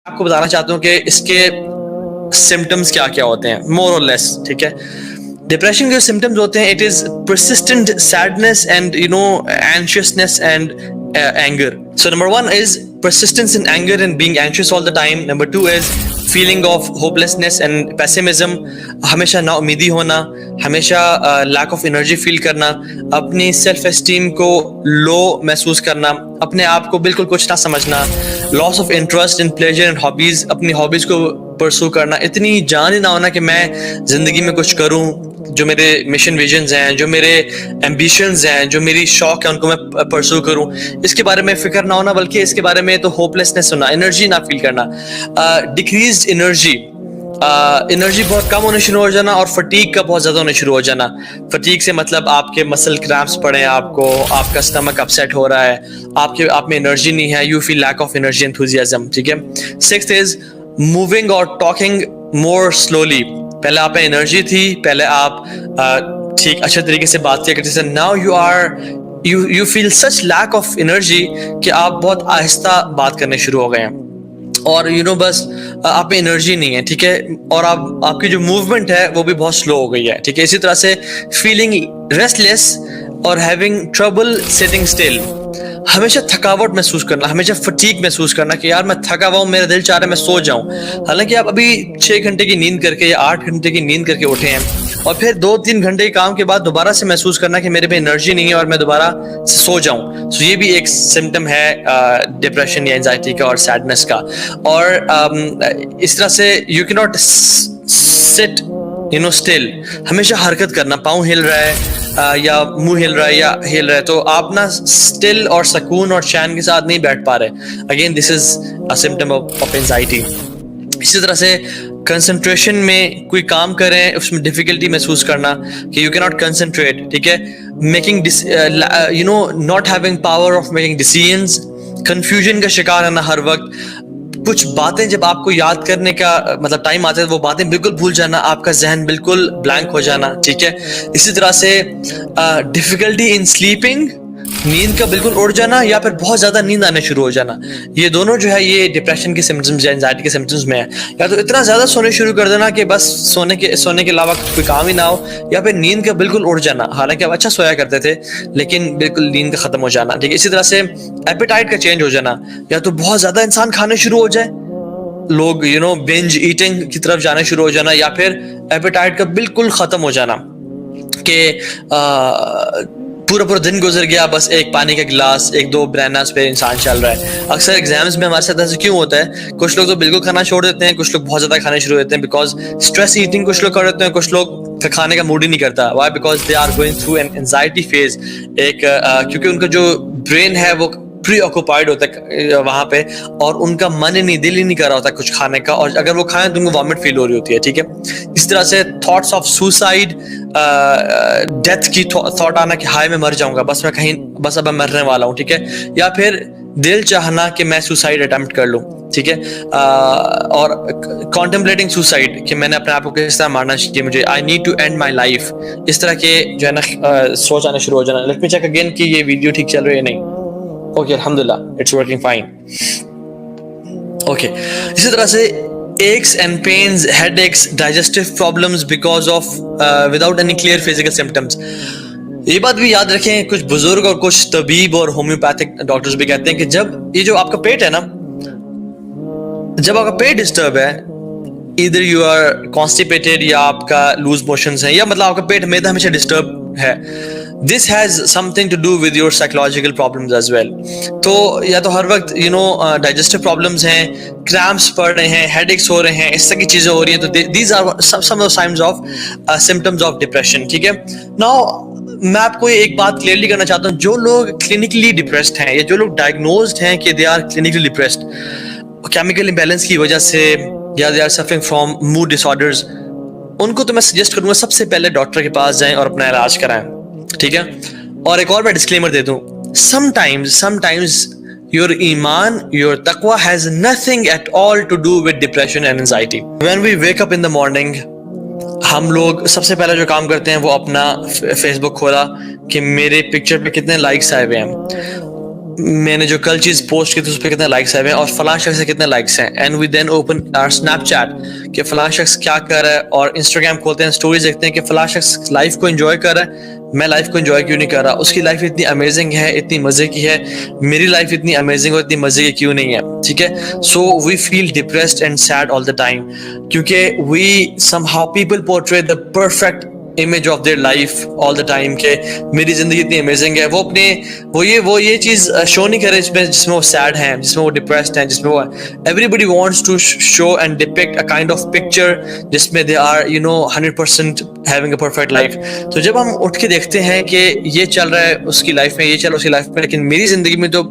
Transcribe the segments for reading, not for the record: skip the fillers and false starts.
آپ کو بتانا چاہتا ہوں کہ اس کے سمٹمز کیا کیا ہوتے ہیں مور اور لیس. ٹھیک ہے, ڈپریشن کے سمٹمز ہوتے ہیں it is persistent sadness and anxiousness and anger. So number 1 is persistence in anger and being anxious all the time. Number 2 is feeling of hopelessness and pessimism. ہمیشہ نا امیدی ہونا, ہمیشہ lack of energy feel کرنا, اپنی self esteem کو low محسوس کرنا, اپنے آپ کو بالکل کچھ نہ سمجھنا, loss of interest in pleasure and hobbies, اپنی hobbies کو پرسو کرنا, اتنی جان ہی نہ ہونا کہ میں زندگی میں کچھ کروں, جو میرے مشن ویژنز ہیں, جو میرے ایمبیشنز ہیں, جو میری شوق ہے ان کو میں پرسو کروں, اس کے بارے میں فکر نہ ہونا, بلکہ اس کے بارے میں تو ہوپلیسنس ہونا, انرجی نہ فیل کرنا, ڈیکریزڈ انرجی بہت کم ہونے شروع ہو جانا, اور فٹیگ کا بہت زیادہ ہونے شروع ہو جانا. فٹیگ سے مطلب آپ کے مسل کریمپس پڑے, آپ کو آپ کا اسٹمک اپسیٹ ہو رہا ہے, آپ میں انرجی نہیں ہے, you feel lack of energy enthusiasm. ٹھیک ہے. 6th از موونگ اور ٹاکنگ مور سلولی. پہلے آپ میں انرجی تھی, پہلے آپ ٹھیک اچھے طریقے سے بات کیا کرتے تھے, now you feel such lack of energy کہ آپ بہت آہستہ بات کرنے شروع ہو گئے ہیں, اور بس آپ میں انرجی نہیں ہے. ٹھیک ہے, اور آپ کی جو موومنٹ ہے وہ بھی بہت سلو ہو گئی ہے. ٹھیک ہے. اسی طرح سے فیلنگ ریسٹ لیس اور ہیونگ ٹربل سیٹنگ اسٹل, ہمیشہ تھکاوٹ محسوس کرنا, ہمیشہ فٹیگ محسوس کرنا کہ یار میں تھکا ہوا ہوں, میرا دل چاہ رہا ہے میں سو جاؤں, حالانکہ آپ ابھی 6 گھنٹے کی نیند کر کے یا 8 گھنٹے کی نیند کر کے اٹھے ہیں, اور پھر 2-3 گھنٹے کے کام کے بعد دوبارہ سے محسوس کرنا کہ میرے میں انرجی نہیں ہے اور میں دوبارہ سے سو جاؤں. سو یہ بھی ایک سمٹم ہے ڈپریشن یا انزائٹی کا اور سیڈنس کا. اور اس طرح سے یو کی ناٹ سٹ اسٹل, ہمیشہ حرکت کرنا, پاؤں ہل رہا ہے یا منہ ہل رہا ہے یا ہل رہا ہے, تو آپ نا اسٹل اور سکون اور چین کے ساتھ نہیں بیٹھ پا رہے. Again this is a symptom of anxiety. اسی طرح سے کنسنٹریشن میں کوئی کام کریں, اس میں ڈیفیکلٹی محسوس کرنا کہ یو کی ناٹ کنسنٹریٹ. ٹھیک ہے. Making not having power of making decisions, confusion کا شکار ہونا ہر وقت, کچھ باتیں جب آپ کو یاد کرنے کا مطلب ٹائم آتا ہے وہ باتیں بالکل بھول جانا, آپ کا ذہن بالکل بلینک ہو جانا. ٹھیک ہے. اسی طرح سے ڈیفیکلٹی ان سلیپنگ, نیند کا بالکل اڑ جانا یا پھر بہت زیادہ نیند آنے شروع ہو جانا. یہ دونوں جو ہے یہ ڈپریشن کے سمپٹمز یا انزائٹی کے سمپٹمز میں ہے. یا تو اتنا زیادہ سونے شروع کر دینا کہ بس سونے کے علاوہ کوئی کام ہی نہ ہو, یا پھر نیند کا بالکل اڑ جانا, حالانکہ آپ اچھا سویا کرتے تھے لیکن بالکل نیند کا ختم ہو جانا. ٹھیک ہے. اسی طرح سے ایپیٹائٹ کا چینج ہو جانا, یا تو بہت زیادہ انسان کھانے شروع ہو جائے, لوگ بنج ایٹنگ کی طرف جانا شروع ہو جانا, یا پھر ایپیٹائٹ کا بالکل ختم ہو جانا کہ پورا دن گزر گیا بس ایک پانی کا گلاس 1-2 بناناز پہ انسان چل رہا ہے. اکثر ایگزامز میں ہمارے ساتھ ایسا کیوں ہوتا ہے, کچھ لوگ تو بالکل کھانا چھوڑ دیتے ہیں, کچھ لوگ بہت زیادہ کھانے شروع ہوتے ہیں بیکاز اسٹریس ایٹنگ کچھ لوگ کر دیتے ہیں, کچھ لوگ کھانے کا موڈ ہی نہیں کرتا. Why? Because they are going through an anxiety phase. کیونکہ ان کا جو برین ہے وہ پری آکوپائڈ ہوتا ہے وہاں پہ, اور ان کا من ہی نہیں, دل ہی نہیں کر رہا ہوتا کچھ کھانے کا, اور اگر وہ کھائیں تو ان کو وامٹ فیل ہو رہی ہوتی ہے. ٹھیک ہے. اس طرح سے تھاٹس آف سوسائڈ, ڈیتھ کی تھاٹ آنا کہ ہائے میں مر جاؤں گا, بس اب میں مرنے والا ہوں. ٹھیک ہے. یا پھر دل چاہنا کہ میں سوسائڈ اٹیمپٹ کر لوں. ٹھیک ہے. اور کانٹمپلیٹنگ سوسائڈ کہ میں نے اپنے آپ کو کس طرح مارنا چاہیے, مجھے I need to end my life, اس طرح کے جو ہے نا سوچ آنے شروع ہو جانا. لیٹ می چیک اگین کہ یہ ویڈیو ٹھیک چل رہی ہے نہیں. اوکے, الحمدللہ اٹس ورکنگ فائن. اوکے. اسی طرح سے aches and pains, headaches, digestive problems because of without any clear physical symptoms. یہ بات بھی یاد رکھیں, کچھ بزرگ اور کچھ طبیب اور ہومیوپیتھک ڈاکٹرز بھی کہتے ہیں کہ جب یہ جو آپ کا پیٹ ہے نا, جب آپ کا پیٹ ڈسٹرب ہے, either you are constipated یا آپ کا لوز موشنز ہیں, یا مطلب آپ کا پیٹ معدہ ہمیشہ ڈسٹرب ہے, this has something to do with your psychological problems as well. تو یا تو ہر وقت digestive problems ہیں, cramps پڑ رہے ہیں, headaches ہو رہے ہیں, اس طرح کی چیزیں ہو رہی ہیں, تو these are some of the signs of symptoms of depression. ٹھیک ہے. Now میں آپ کو ایک بات کلیئرلی کرنا چاہتا ہوں, جو لوگ کلینکلی ڈپریسڈ ہیں یا جو لوگ ڈائگنوزڈ ہیں کہ they are clinically depressed chemical imbalance کی وجہ سے, یا they are suffering from mood disorders, ان کو تو میں سجیسٹ کروں گا سب سے پہلے ڈاکٹر کے پاس جائیں اور اپنا علاج کرائیں. ٹھیک ہے. اور ایک اور میں ڈسکلیمر دے دوں, sometimes your iman, your taqwa has nothing at all to do with depression and anxiety. When we wake up in the morning, ہم لوگ سب سے پہلا جو کام کرتے ہیں وہ اپنا فیس بک کھولا کہ میرے پکچر پہ کتنے لائکس آئے ہوئے ہیں. میں نے جو کل چیز پوسٹ کی تھی اس پہ کتنے لائکس آئے ہیں اور فلاں شخص سے کتنے لائکس ہیں, and we then open our Snapchat کہ فلاں شخص کیا کر رہا ہے, اور انسٹاگرام کھولتے ہیں اسٹوریز دیکھتے ہیں کہ فلاں شخص لائف کو انجوائے کر رہا ہے, میں لائف کو انجوائے کیوں نہیں کر رہا, اس کی لائف اتنی امیزنگ ہے, اتنی مزے کی ہے, میری لائف اتنی امیزنگ اور اتنی مزے کی کیوں نہیں ہے, ٹھیک ہے. So we feel depressed and sad all the time, کیونکہ we somehow people portray the perfect image of their life all the time کہ میری زندگی اتنی امیزنگ ہے. وہ اپنے وہ یہ چیز شو نہیں کرے جس میں وہ سیڈ ہیں, جس میں وہ ڈپریسڈ ہیں, جس میں وہ everybody wants to show and depict a kind of picture جس میں they are 100% having a perfect life. تو جب ہم اٹھ کے دیکھتے ہیں کہ یہ چل رہا ہے اس کی لائف میں, یہ چل رہا ہے اس کی لائف میں, لیکن میری زندگی میں تو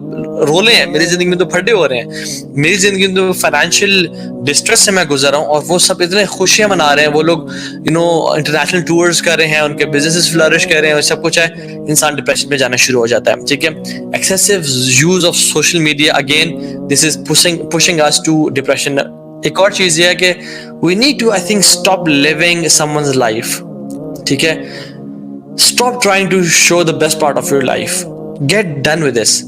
رولے ہیں, میری زندگی میں تو پھڈے ہو رہے ہیں, میری زندگی میں تو فائنینشیل ڈسٹریس سے میں گزر رہا ہوں, اور وہ سب اتنے خوشیاں منا رہے ہیں, وہ لوگ انٹرنیشنل ٹورز کر رہے ہیں, ان کے بزنسز فلرش کر رہے ہیں, اور سب کچھ ہے, انسان ڈپریشن میں جانا شروع ہو جاتا ہے, ٹھیک ہے. Excessive use of social media, again this is pushing us to depression. ایک اور چیز یہ ہے کہ we need to I think stop living someone's life, ٹھیک ہے. Stop trying to show the best part of your life, get done with this.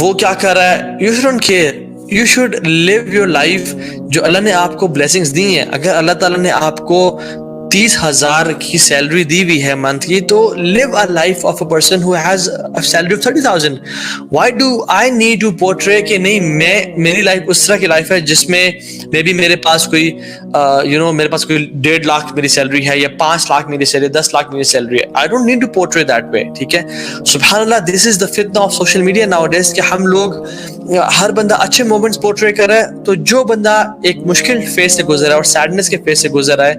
وہ کیا کر رہا ہے, you shouldn't care, you should live your life جو اللہ نے آپ کو بلیسنگز دی ہیں. اگر اللہ تعالیٰ نے آپ کو 30,000 کی سیلری دی ہوئی ہے منتھ کی, تو live a life of a person who has a salary of 30,000. Why do I need to portray کہ نہیں میری لائف اس طرح کی لائف ہے جس میں مے بی میرے پاس کوئی میرے پاس کوئی 1.5 لاکھ میری سیلری ہے, یا 5 لاکھ میری سیلری, 10 لاکھ میری سیلری ہے. I don't need to portray that way, ٹھیک ہے. سبحان اللہ, دس از دا فتنہ of social media nowadays کہ ہم لوگ ہر بندہ اچھے مومنٹس پورٹرے کر رہا ہے, تو جو بندہ ایک مشکل فیز سے گزر رہا ہے اور سیڈنس کے فیز سے گزر رہا ہے,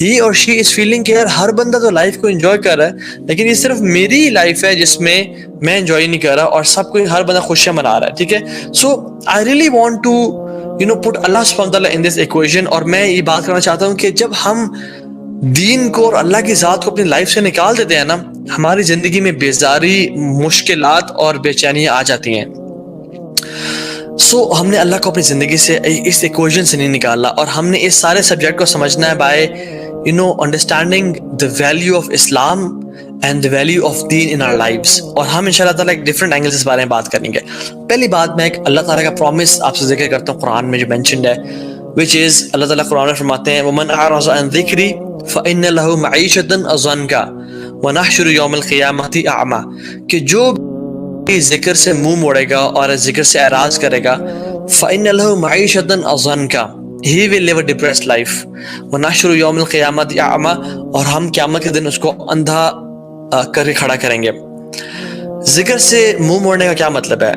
ہی اور شی از فیلنگ کہ یار ہر بندہ تو لائف کو انجوائے کر رہا ہے, لیکن یہ صرف میری لائف ہے جس میں میں انجوائے نہیں کر رہا, اور سب کوئی ہر بندہ خوشیاں منا رہا ہے, ٹھیک ہے. So I really want to put اللہ سبحانہ وتعالیٰ ان دس ایکویشن. اور میں یہ بات کرنا چاہتا ہوں کہ جب ہم دین کو اور اللہ کی ذات کو اپنی لائف سے نکال دیتے ہیں نا, ہماری زندگی میں بیزاری, مشکلات اور بے چینیاں آ جاتی ہیں. سو ہم نے اللہ کو اپنی زندگی سے اس ایکویشن سے نہیں نکالا, اور ہم نے اس سارے سبجیکٹ کو سمجھنا ہے by understanding the value of Islam and the value of دین ان آور لائفس. اور ہم ان شاء اللہ تعالیٰ ایک ڈفرنٹ اینگل سے اس بارے میں بات کریں گے. پہلی بات, میں ایک اللہ تعالیٰ کا پرومس آپ سے ذکر کرتا ہوں قرآن میں جو مینشنڈ ہے, which is اللہ تعالیٰ قرآن میں فرماتے ہیں وَمَنْ أَعْرَضَ عَنْ ذِكْرِي فَإِنَّ لَهُ مَعِيشَةً ضَنْكَ وَنَحْشُرُ يَوْمَ الْقِيَامَةِ أَعْمَى, کہ جو ذکر سے منہ موڑے گا اور ذکر سے اعراض کرے گا, فَإِنَّ لَهُ مَعِيشَةً ضَنْكَ, he will live a depressed life. وَنَحْشُرُ يَوْمَ الْقِيَامَةِ أَعْمَى, اور ہم قیامت کے دن اس کو اندھا کر کے کھڑا کریں گے. ذکر سے منہ موڑنے کا کیا مطلب ہے؟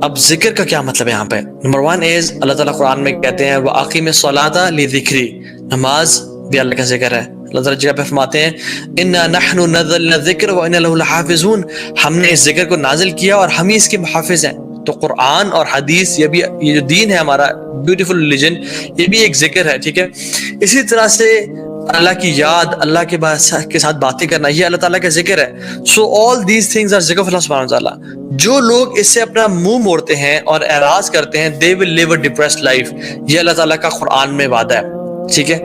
اب ذکر کا کیا مطلب ہے یہاں پہ؟ نمبر 1 از اللہ تعالیٰ قرآن میں کہتے ہیں وَأَقِمِ الصَّلَاةَ لِذِكْرِي, نماز بھی اللہ کا ذکر ہے. اللہ تعالیٰ جگہ پہ فرماتے ہیں إِنَّا نَحْنُ نَزَّلْنَا الذِّكْرَ وَإِنَّا لَهُ لَحَافِظُونَ, ہم نے اس ذکر کو نازل کیا اور ہم ہی اس کے محافظ ہیں. تو قرآن اور حدیث, یہ جو دین ہے ہمارا بیوٹیفل ریلیجن, یہ بھی ایک ذکر ہے, ٹھیک ہے. اسی طرح سے اللہ کی یاد, اللہ کے ساتھ باتیں کرنا, یہ اللہ تعالیٰ کا ذکر ہے. سو آل دیز تھنگز آر ذکر آف اللہ سبحانہ وتعالیٰ. جو لوگ اس سے اپنا منہ موڑتے ہیں اور اعراض کرتے ہیں, they will live a depressed life. یہ اللہ تعالیٰ کا قرآن میں وعدہ ہے, ٹھیک ہے.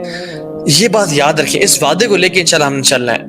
یہ بات یاد رکھیں, اس وعدے کو لے کے انشاءاللہ ہم چلنا ہے.